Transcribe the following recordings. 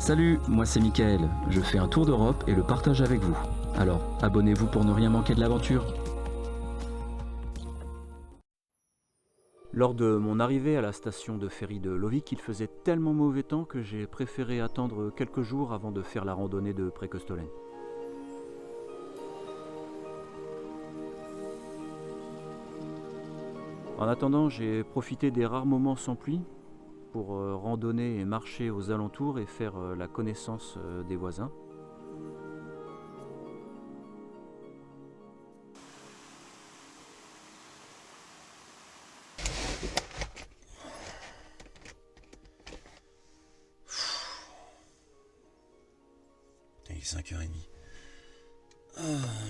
Salut, moi c'est Mickaël. Je fais un tour d'Europe et le partage avec vous. Alors, abonnez-vous pour ne rien manquer de l'aventure. Lors de mon arrivée à la station de ferry de Lovik, il faisait tellement mauvais temps que j'ai préféré attendre quelques jours avant de faire la randonnée de Preikestolen. En attendant, j'ai profité des rares moments sans pluie pour randonner et marcher aux alentours et faire la connaissance des voisins. Il est 5h30.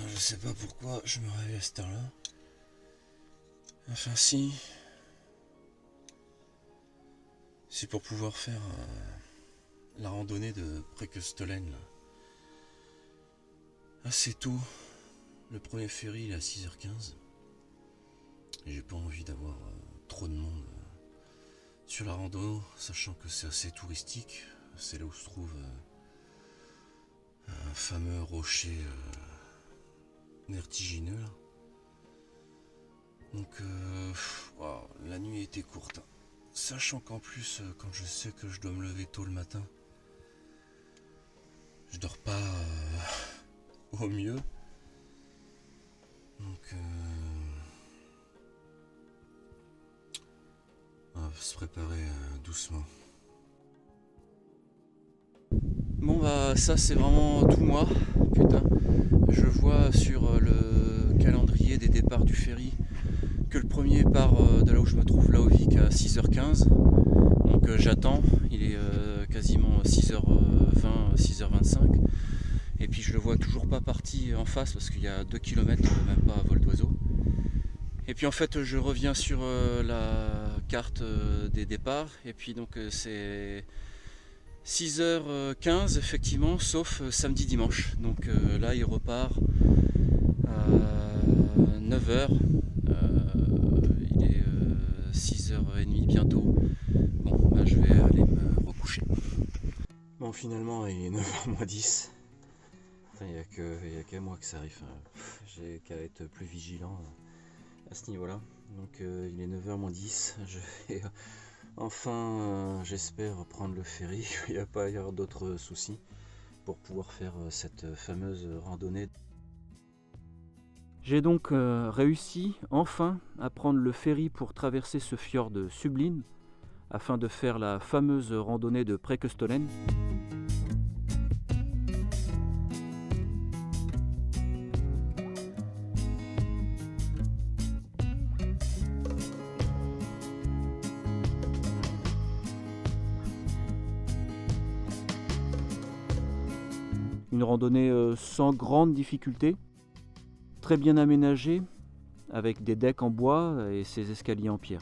Je sais pas pourquoi je me réveille à cette heure-là. Enfin si. C'est pour pouvoir faire la randonnée de Preikestolen. Assez tôt. Le premier ferry il est à 6h15. Et j'ai pas envie d'avoir trop de monde sur la rando, sachant que c'est assez touristique. C'est là où se trouve un fameux rocher vertigineux là. Donc wow, la nuit était courte. Sachant qu'en plus quand je sais que je dois me lever tôt le matin, je dors pas au mieux. Donc on va se préparer doucement. Bon bah ça c'est vraiment tout moi, putain. Je vois sur le calendrier des départs du ferry que le premier part de là où je me trouve, Lovik, à 6h15. Donc j'attends, il est quasiment 6h20, 6h25. Et puis je le vois toujours pas parti en face parce qu'il y a 2 km, même pas à vol d'oiseau. Et puis en fait je reviens sur la carte des départs et puis donc c'est 6h15 effectivement, sauf samedi dimanche. Donc là il repart à 9h. Il est 6h30 bientôt. Bon, bah, je vais aller me recoucher. Bon, finalement il est 9h moins 10. Il n'y a qu'à moi que ça arrive. J'ai qu'à être plus vigilant à ce niveau-là. Donc il est 9h moins 10. Je vais enfin, j'espère, prendre le ferry. Il n'y a pas ailleurs d'autres soucis pour pouvoir faire cette fameuse randonnée. J'ai donc réussi enfin à prendre le ferry pour traverser ce fjord sublime afin de faire la fameuse randonnée de Preikestolen. Une randonnée sans grande difficulté, très bien aménagée, avec des decks en bois et ses escaliers en pierre.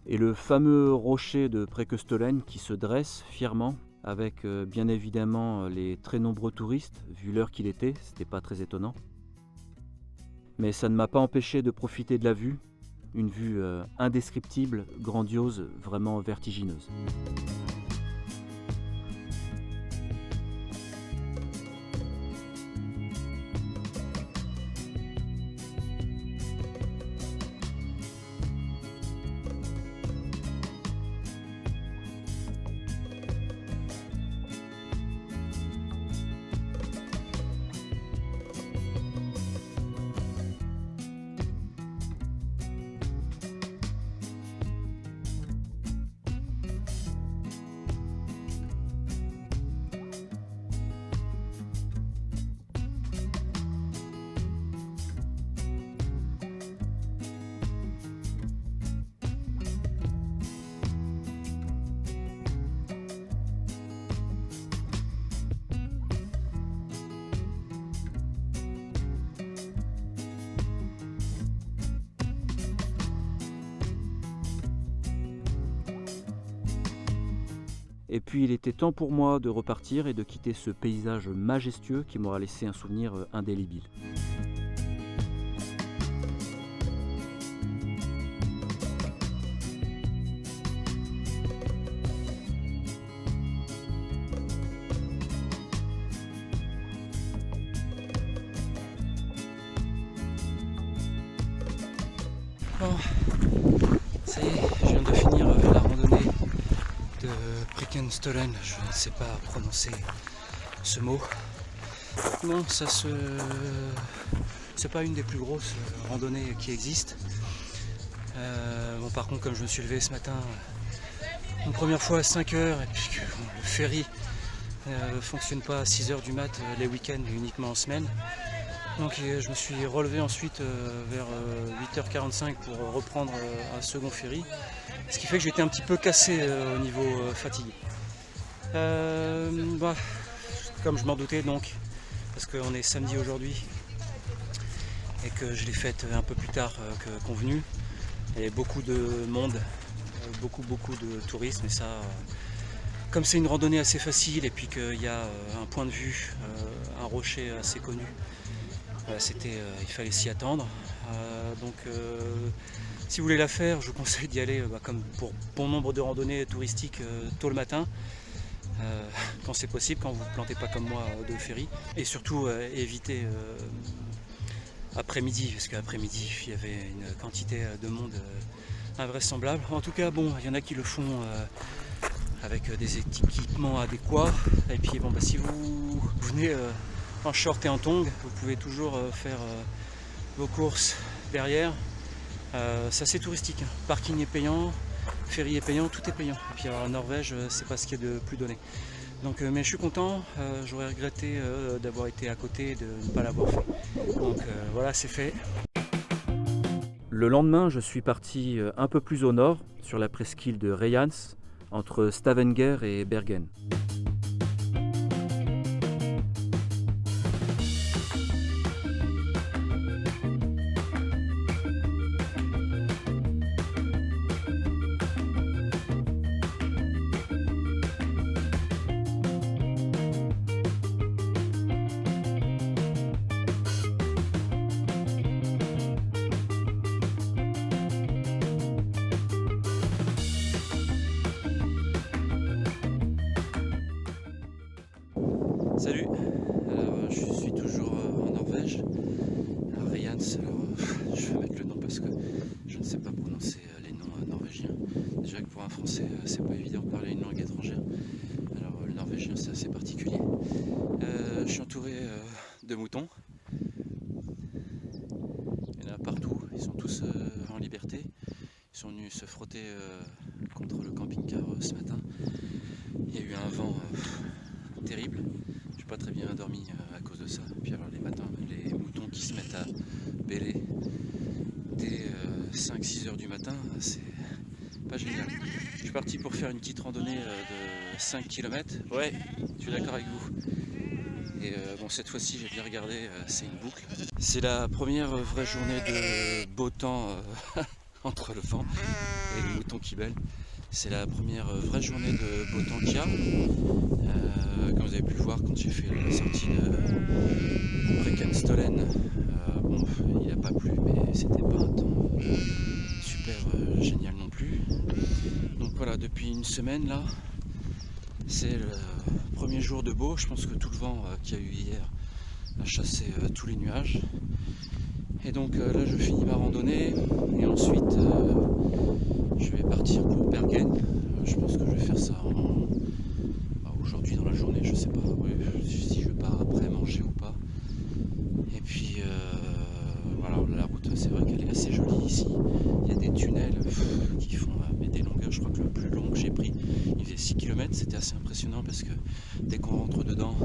Et le fameux rocher de Preikestolen qui se dresse fièrement avec bien évidemment les très nombreux touristes, vu l'heure qu'il était, c'était pas très étonnant. Mais ça ne m'a pas empêché de profiter de la vue, une vue indescriptible, grandiose, vraiment vertigineuse. Et puis il était temps pour moi de repartir et de quitter ce paysage majestueux qui m'aura laissé un souvenir indélébile. Bon, ça y est, je viens de finir la randonnée de Prekenstollen. Je ne sais pas prononcer ce mot. Bon, c'est pas une des plus grosses randonnées qui existent. Bon, par contre, comme je me suis levé ce matin, une première fois à 5 heures, et puis que bon, le ferry ne fonctionne pas à 6 heures du mat les week-ends, mais uniquement en semaine. Donc je me suis relevé ensuite vers 8h45 pour reprendre un second ferry, ce qui fait que j'étais un petit peu cassé au niveau fatigue. Bah, comme je m'en doutais donc, parce qu'on est samedi aujourd'hui et que je l'ai faite un peu plus tard que convenu, il y a beaucoup de monde, beaucoup de tourisme, et ça, comme c'est une randonnée assez facile et puis qu'il y a un point de vue, un rocher assez connu, il fallait s'y attendre. Donc si vous voulez la faire, je vous conseille d'y aller comme pour bon nombre de randonnées touristiques tôt le matin, quand c'est possible, quand vous ne plantez pas comme moi de ferry, et surtout éviter après-midi, parce qu'après-midi il y avait une quantité de monde invraisemblable. En tout cas, bon, il y en a qui le font avec des équipements adéquats, et puis bon, si vous venez en short et en tongs, vous pouvez toujours faire vos courses derrière. C'est assez touristique, parking est payant, ferry est payant, tout est payant. Et puis en Norvège, c'est pas ce qu'il y a de plus donné. Donc, mais je suis content, j'aurais regretté d'avoir été à côté et de ne pas l'avoir fait. Donc voilà, c'est fait. Le lendemain, je suis parti un peu plus au nord, sur la presqu'île de Rejans, entre Stavanger et Bergen. Salut, alors je suis toujours en Norvège, à Rejans. Alors je vais mettre le nom parce que je ne sais pas prononcer les noms norvégiens. Déjà que pour un français c'est pas évident de parler une langue étrangère, alors le norvégien c'est assez particulier. Je suis entouré de moutons, il y en a partout, ils sont tous en liberté. Ils sont venus se frotter contre le camping-car ce matin. Il y a eu un vent terrible. Je n'ai pas très bien dormi à cause de ça. Puis alors les matins, les moutons qui se mettent à bêler dès 5-6 heures du matin, c'est pas génial. Je suis parti pour faire une petite randonnée de 5 km. Ouais, je suis d'accord avec vous. Et bon, cette fois-ci, j'ai bien regardé, c'est une boucle. C'est la première vraie journée de beau temps entre le vent et les moutons qui bêlent. C'est la première vraie journée de beau temps qu'il y a. Comme vous avez pu le voir quand j'ai fait la sortie de Prekenstollen, bon, il n'a pas plu, mais c'était pas un temps super génial non plus. Donc voilà, depuis une semaine là, c'est le premier jour de beau. Je pense que tout le vent qu'il y a eu hier a chassé tous les nuages. Et donc là je finis ma randonnée et ensuite je vais partir pour Bergen. Je pense que je vais faire ça aujourd'hui dans la journée, je sais pas si je pars après manger ou pas. Et puis voilà, la route c'est vrai qu'elle est assez jolie ici. Il y a des tunnels qui font mais des longueurs, je crois que le plus long que j'ai pris il faisait 6 km, c'était assez impressionnant parce que dès qu'on rentre dedans,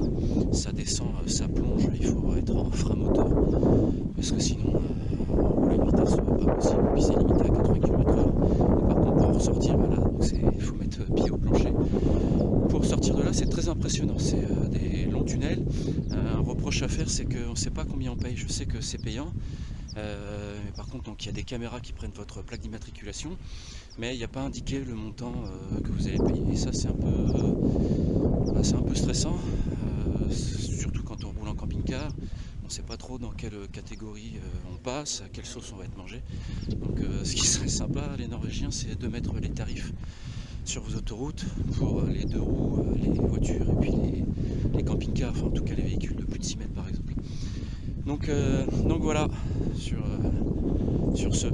ça descend, ça plonge, il faut être en frein moteur parce que sinon rouler une vitesse pas possible, puis c'est limité à 80 km/h. Et par contre pour en ressortir, voilà, il faut mettre pied au plancher. Pour sortir de là, c'est très impressionnant, c'est des longs tunnels. Un reproche à faire, c'est qu'on ne sait pas combien on paye. Je sais que c'est payant, Mais par contre, donc, il y a des caméras qui prennent votre plaque d'immatriculation, mais il n'y a pas indiqué le montant que vous allez payer. Et ça, c'est un peu stressant, surtout quand on roule en camping-car. On ne sait pas trop dans quelle catégorie on passe, à quelle sauce on va être mangé. Donc ce qui serait sympa, les Norvégiens, c'est de mettre les tarifs sur vos autoroutes pour les 2 roues, les voitures et puis les camping-cars, enfin en tout cas les véhicules de plus de 6 mètres par exemple. Donc voilà, sur ce.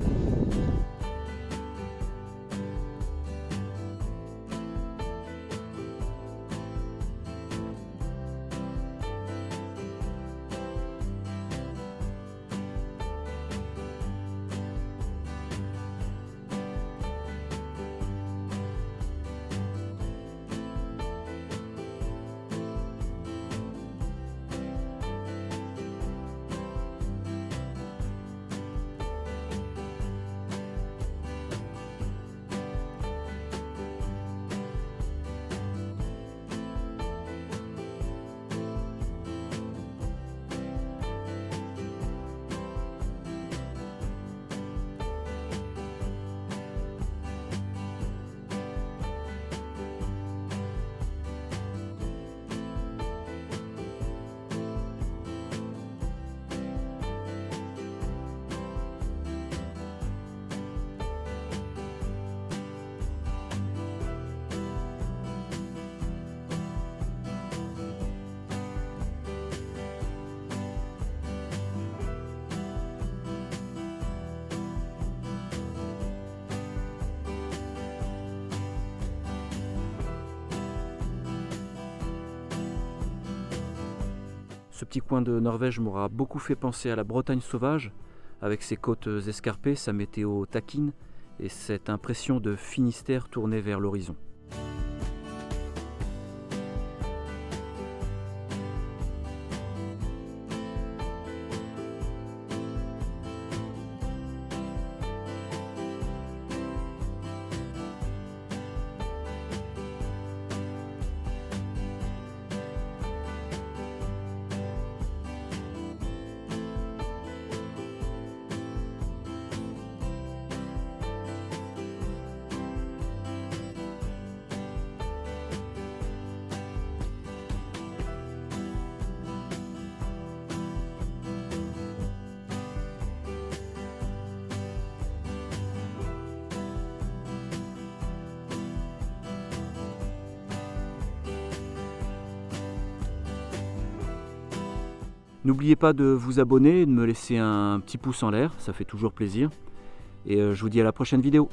Ce petit coin de Norvège m'aura beaucoup fait penser à la Bretagne sauvage, avec ses côtes escarpées, sa météo taquine et cette impression de Finistère tourné vers l'horizon. N'oubliez pas de vous abonner et de me laisser un petit pouce en l'air, ça fait toujours plaisir. Et je vous dis à la prochaine vidéo.